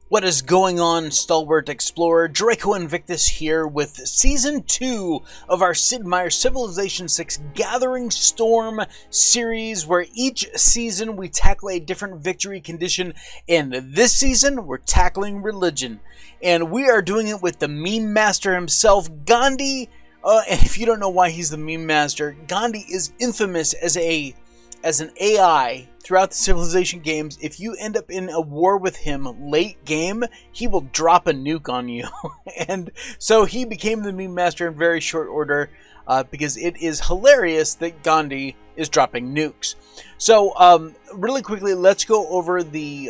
What is going on, Stalwart Explorer? Draco Invictus here with Season 2 of our Sid Meier Civilization 6 Gathering Storm series, where each season we tackle a different victory condition, and this season we're tackling religion. And we are doing it with the meme master himself, Gandhi. And if you don't know why he's the meme master, Gandhi is infamous as an AI throughout the Civilization games. If you end up in a war with him late game, he will drop a nuke on you. And so he became the meme master in very short order because it is hilarious that Gandhi is dropping nukes. So really quickly, let's go over the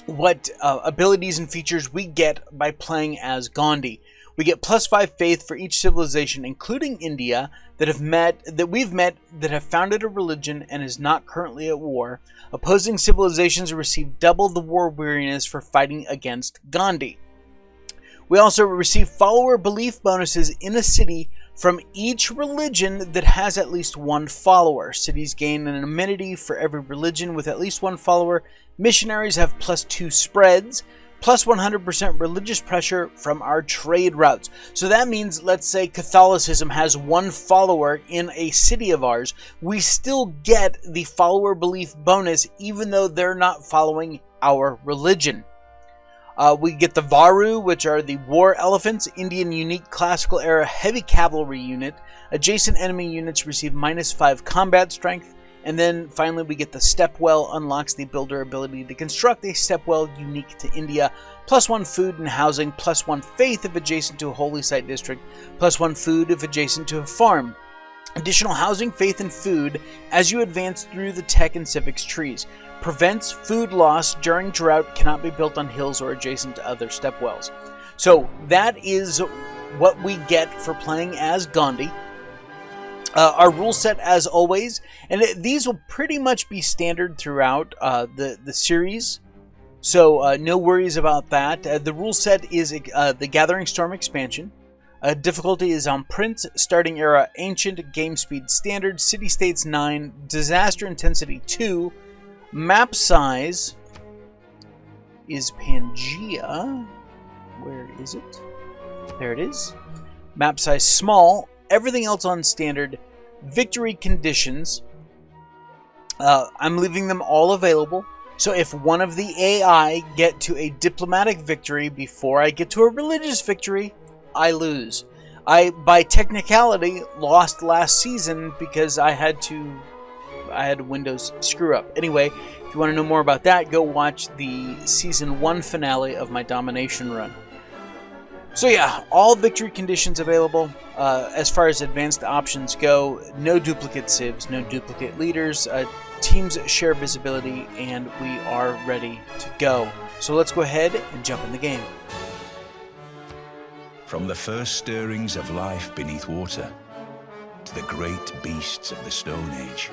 what abilities and features we get by playing as Gandhi. We get +5 faith for each civilization, including India, that we've met that have founded a religion and is not currently at war. Opposing civilizations receive double the war weariness for fighting against Gandhi. We also receive follower belief bonuses in a city from each religion that has at least one follower. Cities gain an amenity for every religion with at least one follower. Missionaries have +2 spreads. Plus 100% religious pressure from our trade routes. So that means, let's say Catholicism has one follower in a city of ours, we still get the follower belief bonus even though they're not following our religion. We get the Varu, which are the war elephants, Indian unique classical era heavy cavalry unit. Adjacent enemy units receive -5 combat strength. And then finally we get the Stepwell, unlocks the builder ability to construct a Stepwell unique to India, +1 food and housing, +1 faith if adjacent to a holy site district, +1 food if adjacent to a farm. Additional housing, faith, and food as you advance through the tech and civics trees. Prevents food loss during drought, cannot be built on hills or adjacent to other Stepwells. So that is what we get for playing as Gandhi. Our rule set, as always, and these will pretty much be standard throughout the series, so no worries about that. The rule set is the Gathering Storm expansion. Difficulty is on Prince, starting era Ancient, game speed standard, city states 9, disaster intensity 2, map size is Pangea. Where is it? There it is. Map size small. Everything else on standard. Victory conditions, I'm leaving them all available. So if one of the AI get to a diplomatic victory before I get to a religious victory, I lose. I, by technicality, lost last season because I had Windows screw up. Anyway, if you want to know more about that, go watch the Season 1 finale of my domination run. So yeah, all victory conditions available. As far as advanced options go, no duplicate civs, no duplicate leaders, teams share visibility, and we are ready to go. So let's go ahead and jump in the game. From the first stirrings of life beneath water, to the great beasts of the Stone Age,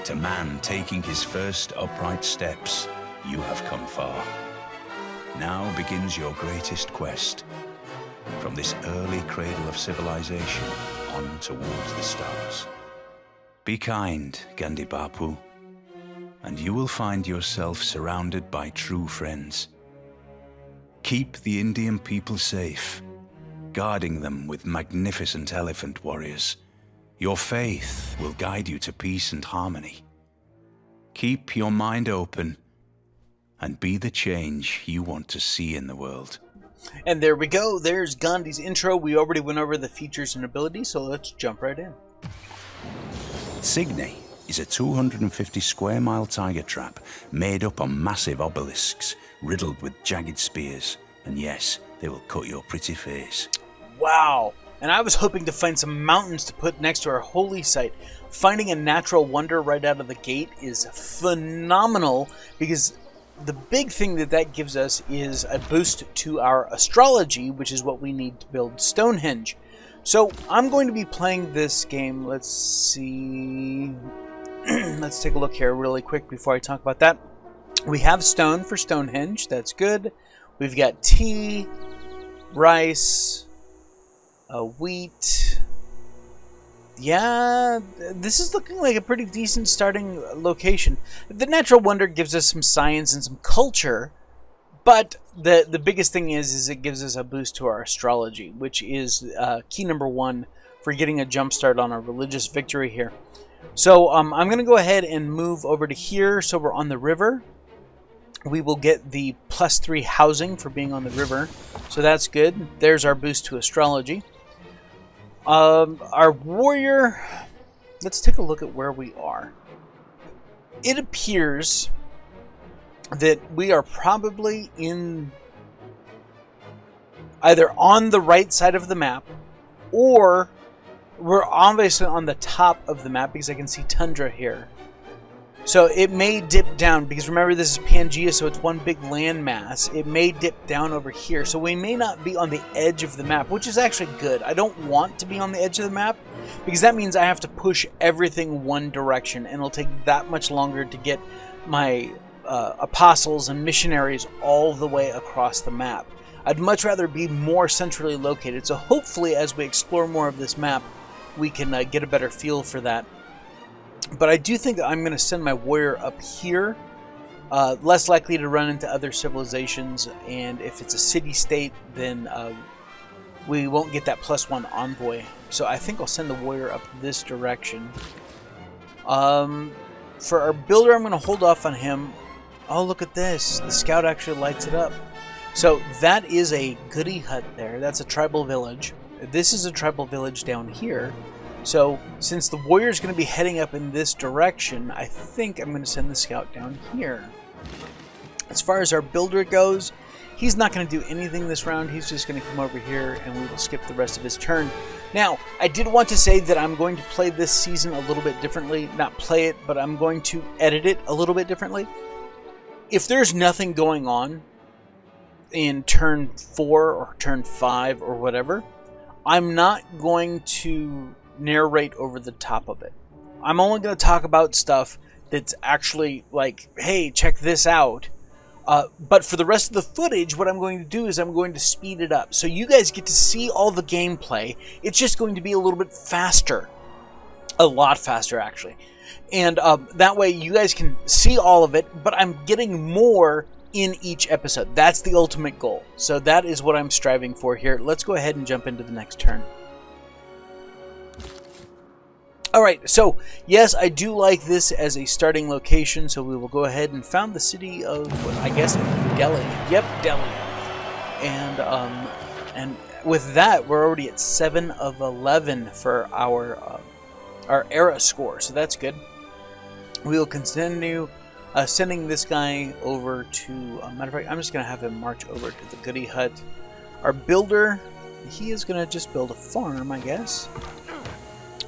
to man taking his first upright steps, you have come far. Now begins your greatest quest. From this early cradle of civilization on towards the stars. Be kind, Gandhi Bapu, and you will find yourself surrounded by true friends. Keep the Indian people safe, guarding them with magnificent elephant warriors. Your faith will guide you to peace and harmony. Keep your mind open and be the change you want to see in the world. And there we go. There's Gandhi's intro. We already went over the features and abilities, so let's jump right in. Signy is a 250 square mile tiger trap made up on massive obelisks, riddled with jagged spears. And yes, they will cut your pretty face. Wow. And I was hoping to find some mountains to put next to our holy site. Finding a natural wonder right out of the gate is phenomenal, because the big thing that gives us is a boost to our astrology, which is what we need to build Stonehenge. So I'm going to be playing this game. Let's see. Let's take a look here really quick before I talk about that. We have stone for Stonehenge. That's good. We've got tea, rice, wheat. Yeah, this is looking like a pretty decent starting location. The natural wonder gives us some science and some culture, But the biggest thing is it gives us a boost to our astrology, which is key number 1 for getting a jump start on a religious victory here. So I'm going to go ahead and move over to here, so we're on the river. We will get the +3 housing for being on the river, so that's good. There's our boost to astrology. Our warrior, let's take a look at where we are. It appears that we are probably in either on the right side of the map, or we're obviously on the top of the map because I can see tundra here. So it may dip down, because remember this is Pangea, so it's one big landmass. It may dip down over here, so we may not be on the edge of the map, which is actually good. I don't want to be on the edge of the map, because that means I have to push everything one direction, and it'll take that much longer to get my apostles and missionaries all the way across the map. I'd much rather be more centrally located, so hopefully as we explore more of this map, we can get a better feel for that. But I do think that I'm going to send my warrior up here, less likely to run into other civilizations, and if it's a city-state, then we won't get that +1 envoy. So I think I'll send the warrior up this direction. For our builder, I'm going to hold off on him. Oh, look at this. The scout actually lights it up. So that is a goody hut there. That's a tribal village. This is a tribal village down here. So since the warrior is going to be heading up in this direction, I think I'm going to send the scout down here. As far as our builder goes, he's not going to do anything this round. He's just going to come over here and we will skip the rest of his turn. Now, I did want to say that I'm going to play this season a little bit differently. Not play it, but I'm going to edit it a little bit differently. If there's nothing going on in turn 4 or turn 5 or whatever, I'm not going to narrate over the top of it. I'm only going to talk about stuff that's actually like, hey, check this out. But for the rest of the footage, what I'm going to do is I'm going to speed it up. So you guys get to see all the gameplay. It's just going to be a little bit faster. A lot faster, actually. And that way you guys can see all of it, but I'm getting more in each episode. That's the ultimate goal. So that is what I'm striving for here. Let's go ahead and jump into the next turn. Alright, so yes, I do like this as a starting location, so we will go ahead and found the city of, I guess, Delhi. Yep, Delhi. And with that, we're already at 7 of 11 for our era score, so that's good. We will continue sending this guy over to, matter of fact, I'm just going to have him march over to the goody hut. Our builder, he is going to just build a farm, I guess.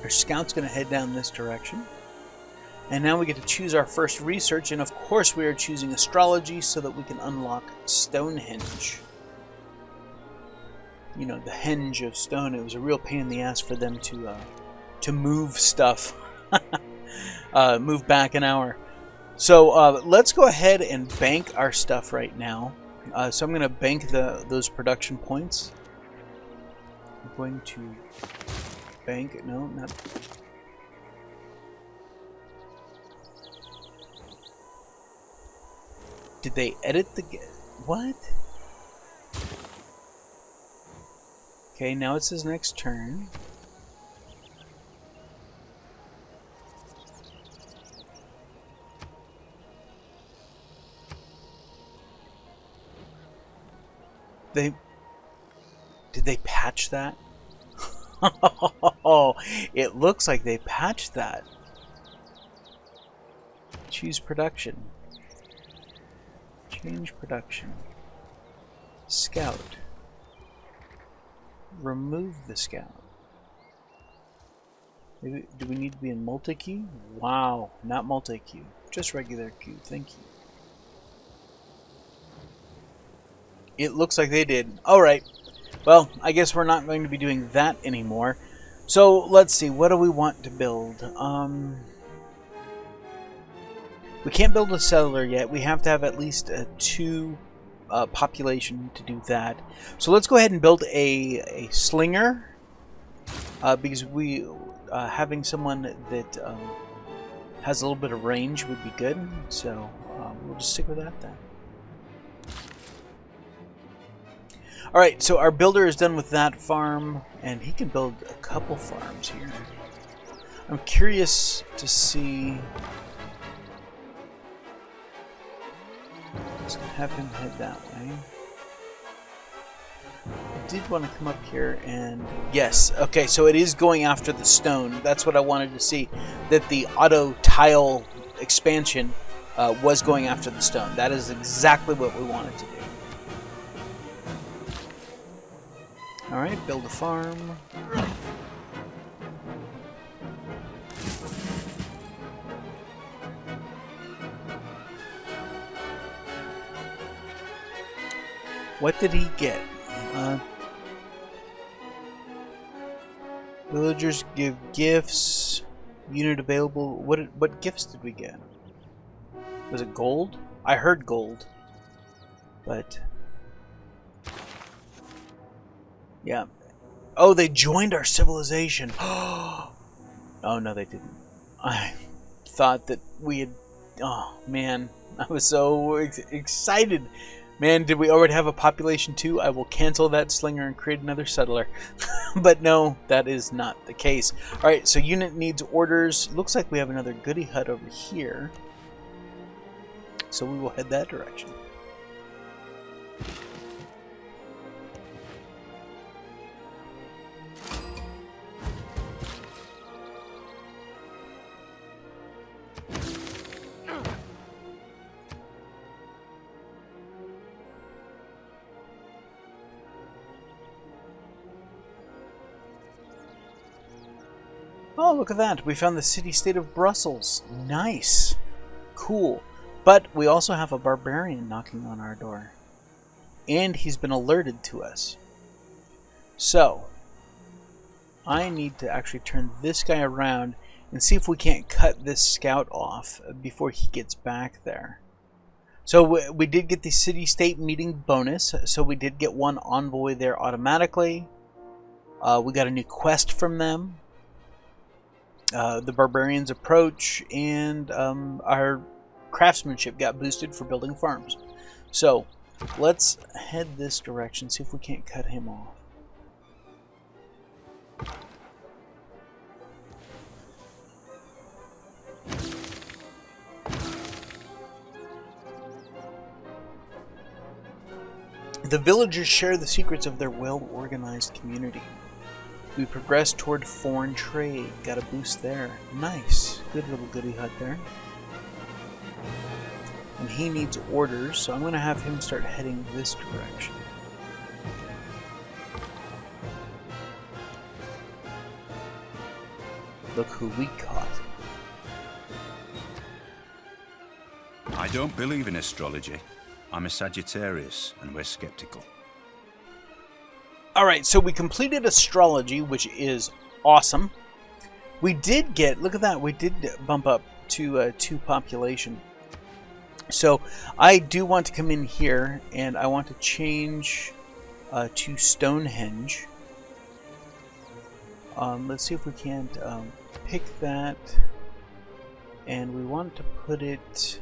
Our scout's going to head down this direction. And now we get to choose our first research, and of course we are choosing astrology so that we can unlock Stonehenge. You know, the henge of stone. It was a real pain in the ass for them to move stuff. Move back an hour. So let's go ahead and bank our stuff right now. So I'm going to bank those production points. I'm going to bank, no, not. Did they edit the, what? Okay, now it's his next turn. Did they patch that? Oh, it looks like they patched that. Choose production. Change production. Scout. Remove the scout. Maybe, do we need to be in multi-queue? Wow, not multi-queue. Just regular queue, thank you. It looks like they did. Alright. Well, I guess we're not going to be doing that anymore. So, let's see. What do we want to build? We can't build a settler yet. We have to have at least a 2 population to do that. So let's go ahead and build a slinger. Because we having someone that has a little bit of range would be good. So we'll just stick with that then. Alright, so our builder is done with that farm, and he can build a couple farms here. I'm curious to see... Let's have him head that way. I did want to come up here and... Yes, okay, so it is going after the stone. That's what I wanted to see. That the auto tile expansion was going after the stone. That is exactly what we wanted to do. Alright, build a farm. What did he get? Villagers give gifts. Unit available. What gifts did we get? Was it gold? I heard gold. But... yeah. Oh, they joined our civilization. Oh, no, they didn't. I thought that we had... Oh, man. I was so excited. Man, did we already have a population too? I will cancel that slinger and create another settler. But no, that is not the case. Alright, so unit needs orders. Looks like we have another goody hut over here. So we will head that direction. Oh, look at that. We found the city-state of Brussels. Nice. Cool. But we also have a barbarian knocking on our door. And he's been alerted to us. So, I need to actually turn this guy around and see if we can't cut this scout off before he gets back there. So we did get the city-state meeting bonus, so we did get one envoy there automatically. We got a new quest from them. The barbarians approach, and our craftsmanship got boosted for building farms. So let's head this direction, see if we can't cut him off. The villagers share the secrets of their well-organized community. We progress toward foreign trade. Got a boost there. Nice. Good little goody hut there. And he needs orders, so I'm going to have him start heading this direction. Look who we caught. I don't believe in astrology. I'm a Sagittarius, and we're skeptical. Alright, so we completed astrology, which is awesome. We did get, look at that, we did bump up to 2 population. So I do want to come in here, and I want to change to Stonehenge. Let's see if we can't pick that, and we want to put it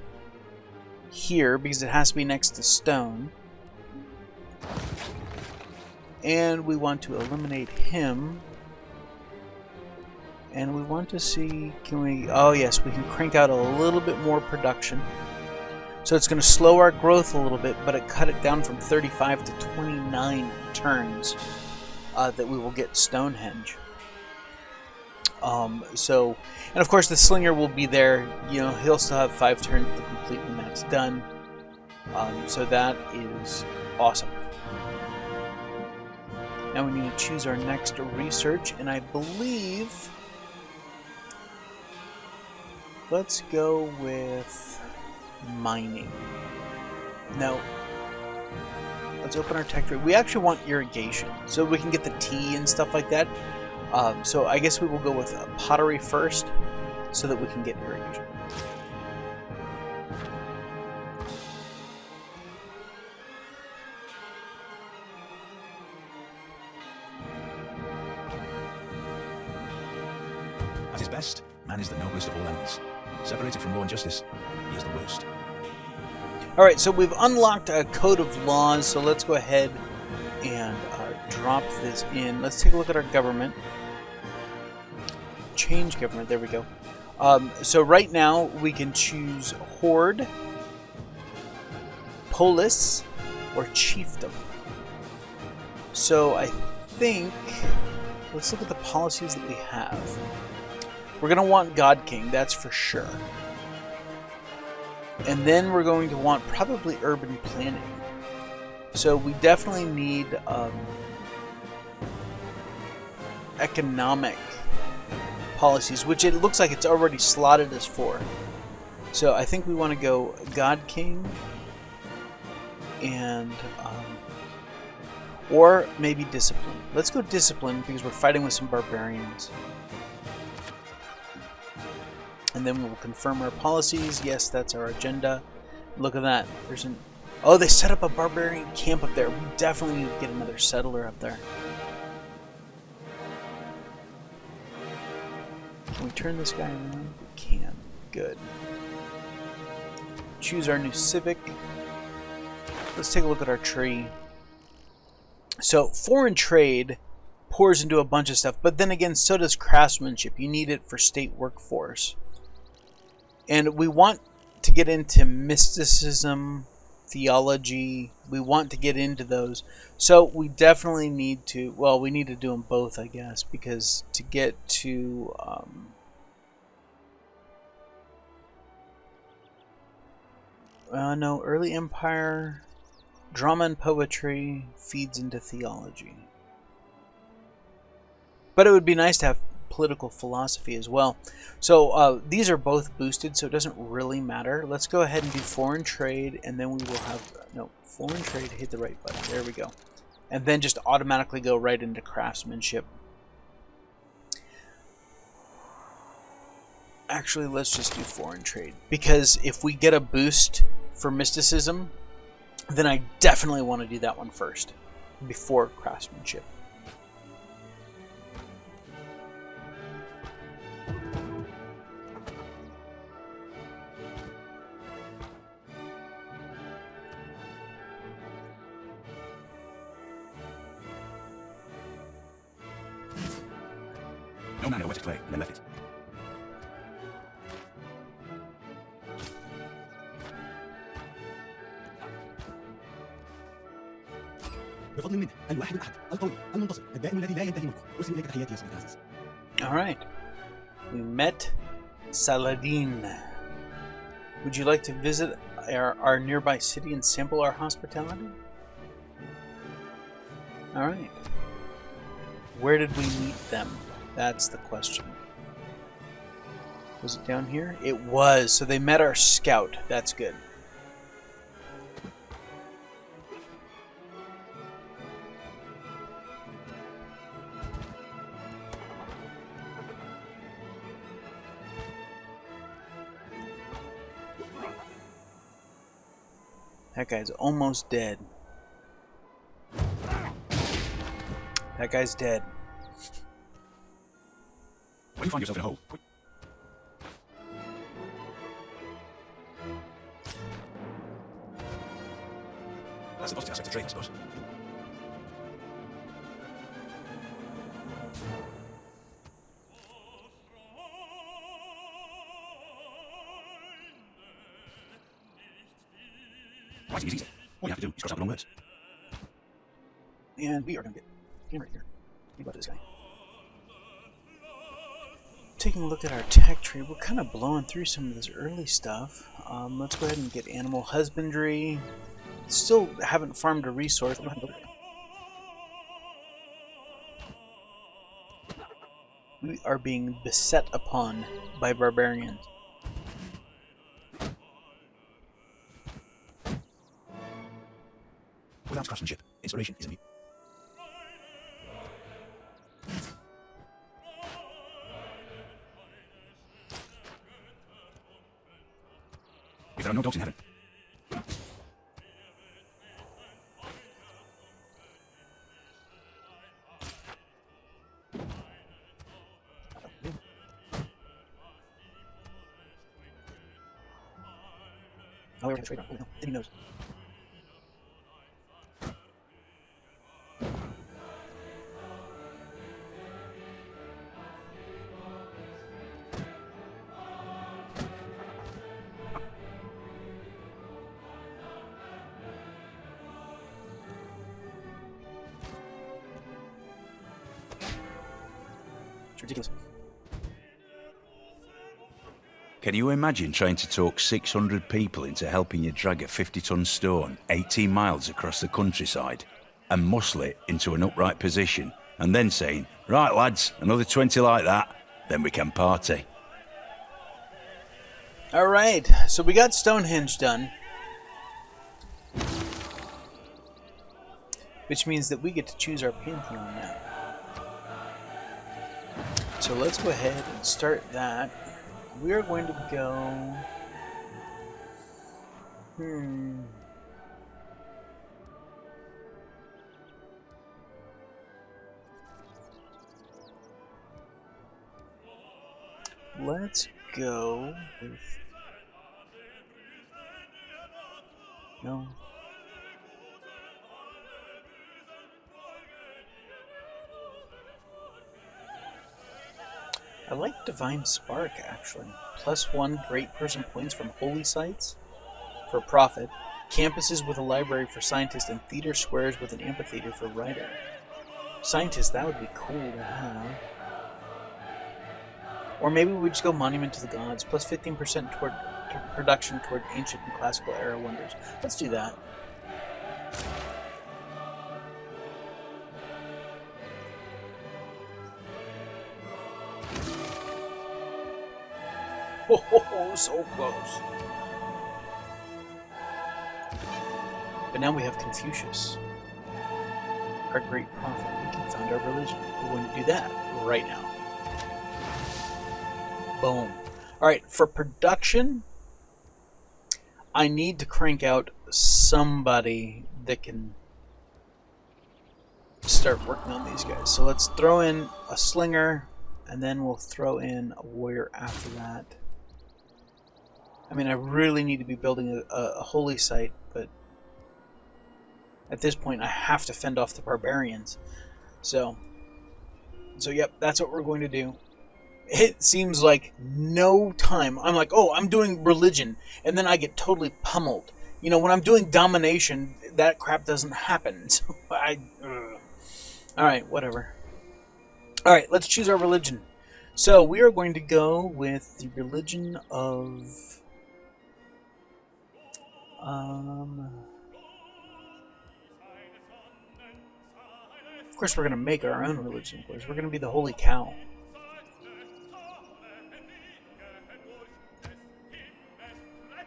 here because it has to be next to stone. And we want to eliminate him. And we want to see, can we, oh yes, we can crank out a little bit more production. So it's going to slow our growth a little bit, but it cut it down from 35 to 29 turns that we will get Stonehenge. So, and of course the slinger will be there, you know, he'll still have 5 turns to complete when that's done. So that is awesome. Now we need to choose our next research, and I believe, let's go with mining. No. Let's open our tech tree. We actually want irrigation, so we can get the tea and stuff like that. So I guess we will go with pottery first, so that we can get irrigation. At his best, man is the noblest of all animals. Separated from law and justice, he is the worst. Alright, so we've unlocked a code of laws, so let's go ahead and drop this in. Let's take a look at our government. Change government. There we go. So right now we can choose Horde, Polis, or Chiefdom. So I think, let's look at the policies that we have. We're going to want God King, that's for sure. And then we're going to want probably urban planning. So we definitely need economic policies, which it looks like it's already slotted us for. So I think we want to go God King and or maybe discipline. Let's go discipline because we're fighting with some barbarians. And then we'll confirm our policies. Yes, that's our agenda. Look at that. There's an... Oh, they set up a barbarian camp up there. We definitely need to get another settler up there. Can we turn this guy around? We can. Good. Choose our new civic. Let's take a look at our tree. So, foreign trade pours into a bunch of stuff, but then again, so does craftsmanship. You need it for state workforce. And we want to get into mysticism, theology. We want to get into those. So we definitely need to, well, we need to do them both, I guess, because to get to no, early empire, drama and poetry feeds into theology. But it would be nice to have political philosophy as well. So these are both boosted, so it doesn't really matter. Let's go ahead and do foreign trade, and then we will have, no, foreign trade, hit the right button, there we go. And then just automatically go right into craftsmanship. Actually, let's just do foreign trade, because if we get a boost for mysticism, then I definitely want to do that one first, before craftsmanship. No man wet clay, and then left it. بفضل منه الواحد الأحد القوي المنتصر الدائم الذي لا ينتهي ملكه أرسل إليك تحياتي يا سيدي العزيز. Alright. We met Saladin. Would you like to visit our nearby city and sample our hospitality? Alright. Where did we meet them? That's the question. Was it down here? It was. So they met our scout. That's good. That guy's almost dead. That guy's dead. When you find yourself in a hole, quick. That's the positive aspect of trade, I suppose. Writing is easy. All you have to do is cross out the long words. And we are going to get him right here. Think about this guy. Taking a look at our tech tree, we're kind of blowing through some of this early stuff. Let's go ahead and get animal husbandry. Still haven't farmed a resource. We are being beset upon by barbarians. Without craftsmanship, inspiration is a need. If there are no dogs in heaven, Oh, we're going to trade. Oh, no. He knows. It's ridiculous. Can you imagine trying to talk 600 people into helping you drag a 50-ton stone 18 miles across the countryside and muscle it into an upright position and then saying, right lads, another 20 like that, then we can party? Alright, so we got Stonehenge done. Which means that we get to choose our Pantheon now. So let's go ahead and start that. We are going to go... Let's go with... No. I like Divine Spark, actually. +1 Great Person points from holy sites for profit, campuses with a library for scientists, and theater squares with an amphitheater for writer. Scientists, that would be cool to have. Or maybe we just go Monument to the Gods, +15% toward production toward ancient and classical era wonders. Let's do that. Oh, so close. But now we have Confucius, our great prophet. We can found our religion. We're going to do that right now. Boom. Alright, for production, I need to crank out somebody that can start working on these guys. So let's throw in a slinger, and then we'll throw in a warrior after that. I mean, I really need to be building a holy site, but at this point I have to fend off the barbarians. So yep, that's what we're going to do. It seems like no time. I'm like, oh, I'm doing religion, and then I get totally pummeled. You know, when I'm doing domination, that crap doesn't happen. So Alright, whatever. Alright, let's choose our religion. So we are going to go with the religion of... Of course, we're going to make our own religion. Of course, we're going to be the Holy Cow.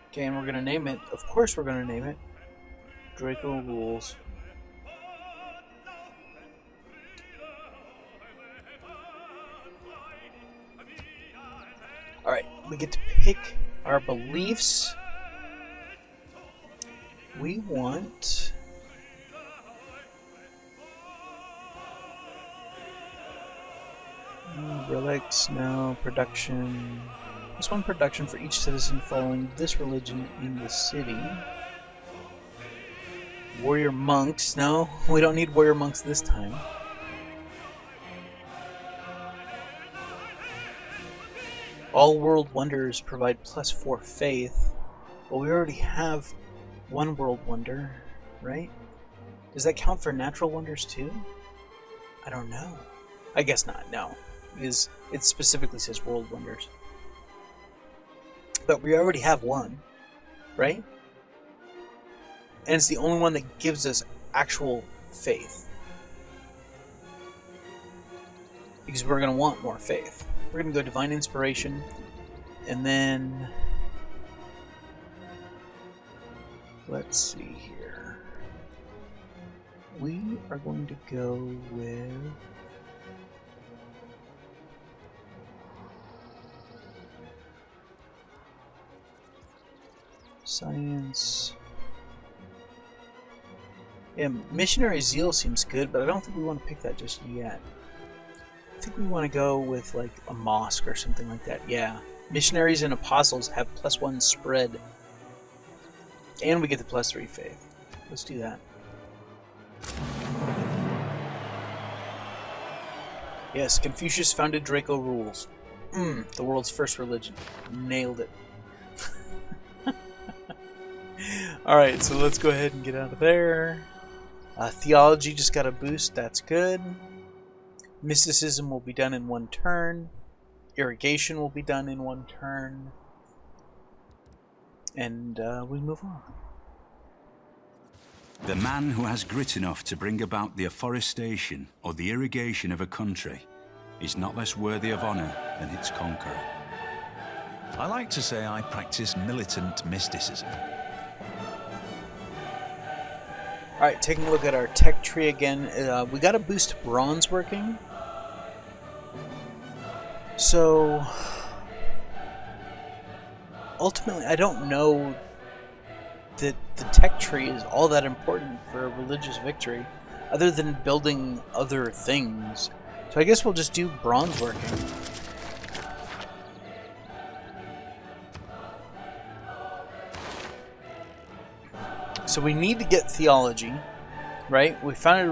Okay, and we're going to name it. Of course, we're going to name it Draco Rulz. All right, we get to pick our beliefs. We want relics, no production. Just one production for each citizen following this religion in the city. Warrior monks, no, we don't need warrior monks this time. All world wonders provide +4 faith. Well, we already have one world wonder, right? Does that count for natural wonders too? I don't know. I guess not, no. It specifically says world wonders. But we already have one, right? And it's the only one that gives us actual faith. Because we're going to want more faith. We're going to go Divine Inspiration, and then... let's see here. We are going to go with... Science. Yeah, Missionary Zeal seems good, but I don't think we want to pick that just yet. I think we want to go with like a mosque or something like that. Yeah. Missionaries and Apostles have +1 spread. And we get the +3 faith. Let's do that. Yes, Confucius founded Draco Rulz. The world's first religion. Nailed it. Alright, so let's go ahead and get out of there. Theology just got a boost. That's good. Mysticism will be done in 1 turn. Irrigation will be done in 1 turn. And we move on. The man who has grit enough to bring about the afforestation or the irrigation of a country is not less worthy of honor than its conqueror. I like to say I practice militant mysticism. Alright, taking a look at our tech tree again. We got to boost bronze working. So, ultimately, I don't know that the tech tree is all that important for a religious victory, other than building other things. So I guess we'll just do bronze working. So we need to get theology, right? We founded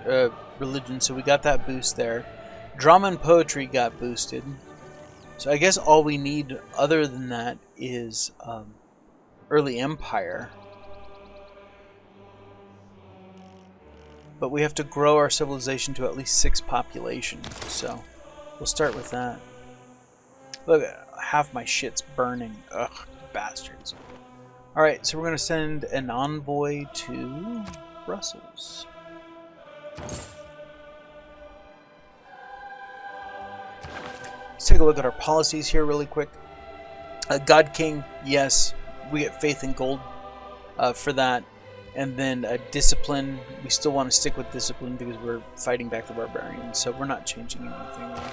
a religion, so we got that boost there. Drama and poetry got boosted. So I guess all we need other than that is early empire. But we have to grow our civilization to at least 6 population. So we'll start with that. Look, half my shit's burning. Ugh, bastards. Alright, so we're going to send an envoy to Brussels. Let's take a look at our policies here really quick. God King, yes, we get faith and gold for that. And then discipline, we still want to stick with discipline because we're fighting back the barbarians, so we're not changing anything there.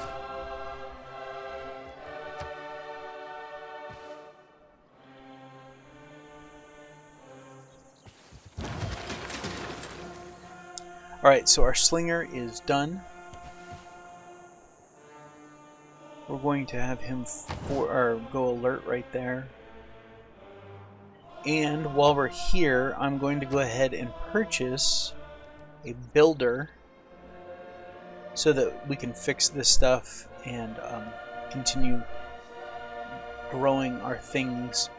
Alright, so our slinger is done. We're going to have him go alert right there. And while we're here, I'm going to go ahead and purchase a builder so that we can fix this stuff and continue growing our things.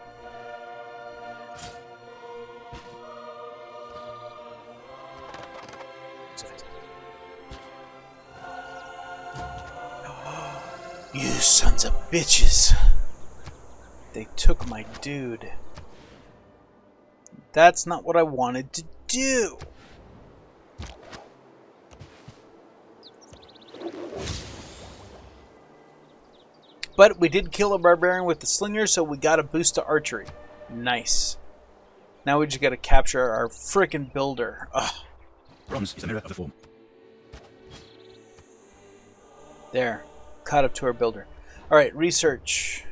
You sons of bitches. They took my dude. That's not what I wanted to do. But we did kill a barbarian with the slinger, so we got a boost to archery. Nice. Now we just got to capture our frickin' builder. Ugh. Bronze is the mirror of the form. There. Caught up to our builder. Alright, research.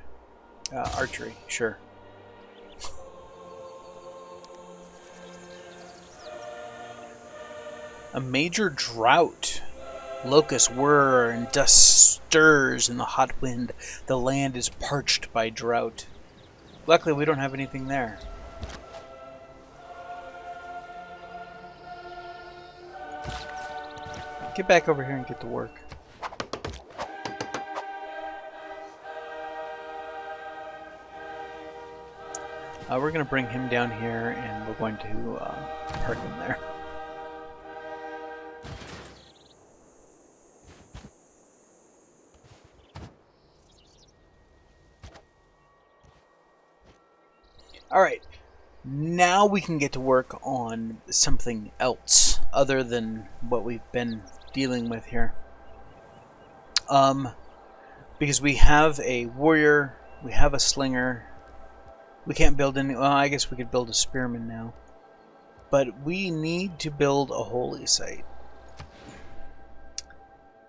Archery, sure. A major drought. Locusts whir and dust stirs in the hot wind. The land is parched by drought. Luckily, we don't have anything there. Get back over here and get to work. We're going to bring him down here, and we're going to park him there. Alright, now we can get to work on something else other than what we've been dealing with here. Because we have a warrior, we have a slinger. We can't build any... Well, I guess we could build a spearman now. But we need to build a holy site.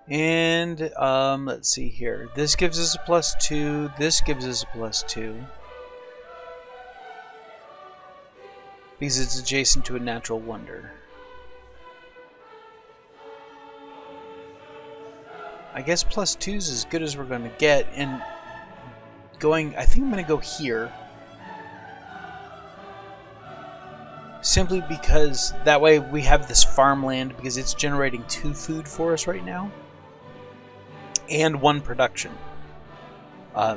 And, let's see here. This gives us a +2. This gives us a +2. Because it's adjacent to a natural wonder. I guess +2 is as good as we're going to get. And going... I think I'm going to go here. Simply because that way we have this farmland because it's generating 2 food for us right now. And 1 production.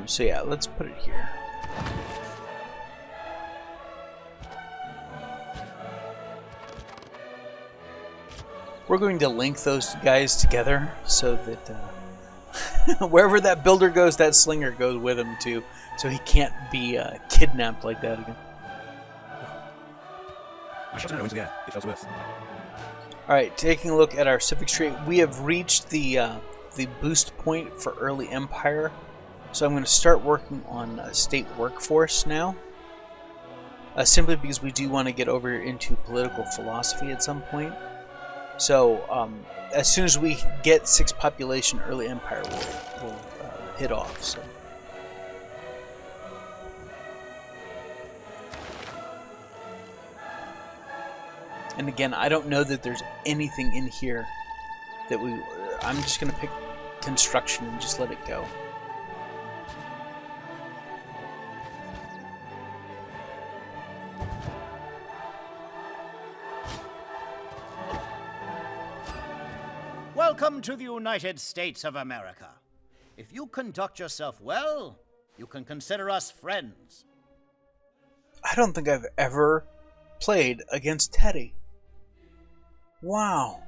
So yeah, let's put it here. We're going to link those guys together so that wherever that builder goes, that slinger goes with him too, so he can't be kidnapped like that again. Alright, taking a look at our civic tree, we have reached the boost point for early empire, so I'm going to start working on state workforce now, simply because we do want to get over into political philosophy at some point. So as soon as we get 6 population, early empire will hit off. So. And again, I don't know that there's anything in here that I'm just going to pick construction and just let it go. Welcome to the United States of America. If you conduct yourself well, you can consider us friends. I don't think I've ever played against Teddy. Wow.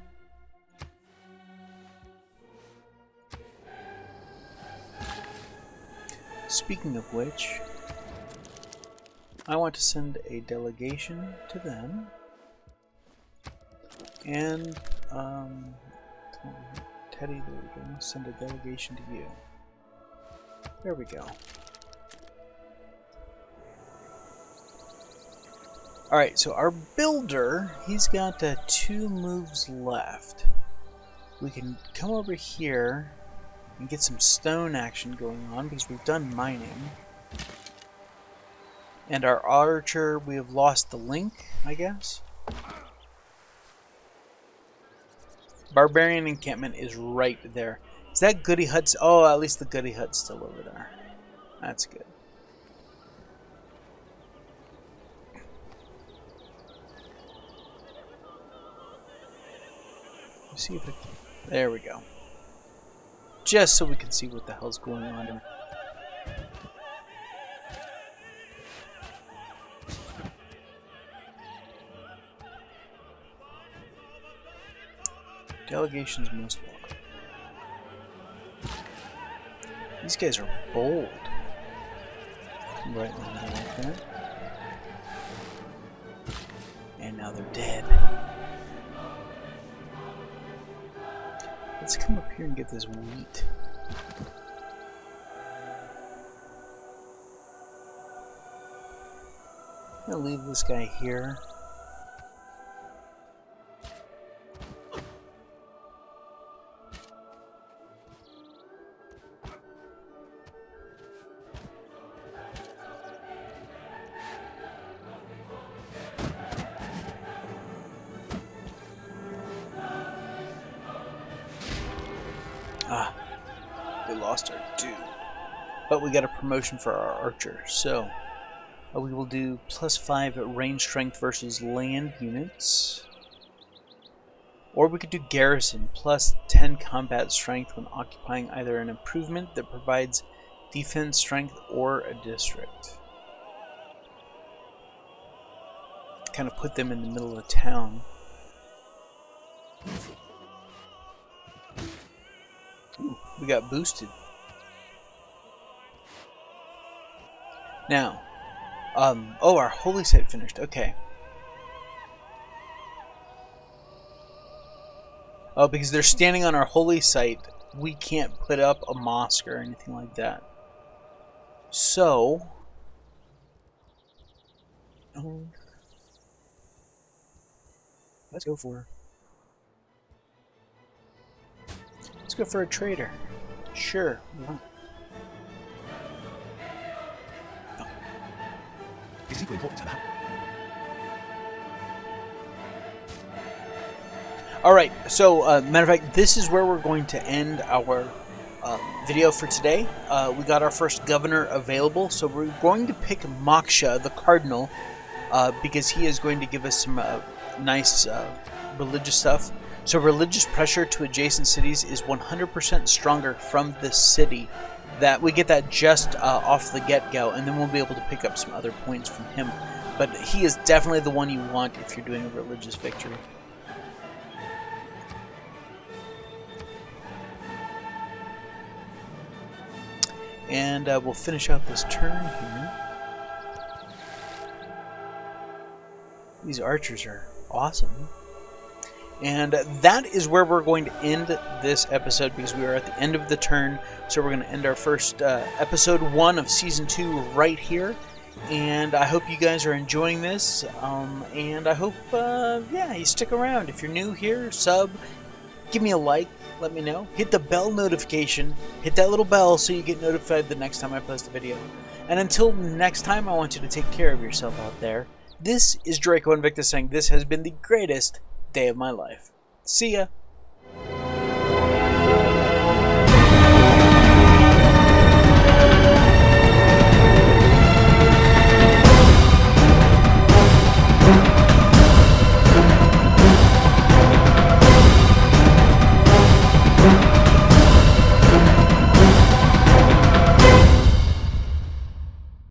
Speaking of which, I want to send a delegation to them. And, Teddy, there we go. Send a delegation to you. There we go. Alright, so our builder, he's got 2 moves left. We can come over here and get some stone action going on because we've done mining. And our archer, we have lost the link, I guess. Barbarian encampment is right there. Is that Goody Hut's? Oh, at least the Goody Hut's still over there. That's good. Let's see if it. There we go. Just so we can see what the hell's going on here. Delegation's most welcome. These guys are bold. Right in the middle like that. And now they're dead. Let's come up here and get this wheat. I'm gonna leave this guy here. We lost our dude. But we got a promotion for our archer, so we will do +5 range strength versus land units. Or we could do garrison, +10 combat strength when occupying either an improvement that provides defense strength or a district. Kind of put them in the middle of town. Ooh, we got boosted. Now, oh, our holy site finished. Okay. Oh, because they're standing on our holy site, we can't put up a mosque or anything like that. So, let's go for. Let's go for a trader. Sure. Oh. Is equally important to that. Alright, so matter of fact, this is where we're going to end our video for today. We got our first governor available, so we're going to pick Moksha, the cardinal, because he is going to give us some nice religious stuff. So religious pressure to adjacent cities is 100% stronger from this city. That we get that just off the get-go, and then we'll be able to pick up some other points from him. But he is definitely the one you want if you're doing a religious victory. And we'll finish out this turn here. These archers are awesome. And that is where we're going to end this episode, because we are at the end of the turn. So we're going to end our first episode 1 of Season 2 right here. And I hope you guys are enjoying this. And I hope, yeah, you stick around. If you're new here, sub, give me a like, let me know. Hit the bell notification. Hit that little bell so you get notified the next time I post a video. And until next time, I want you to take care of yourself out there. This is Draco Invictus saying this has been the greatest day of my life. See ya!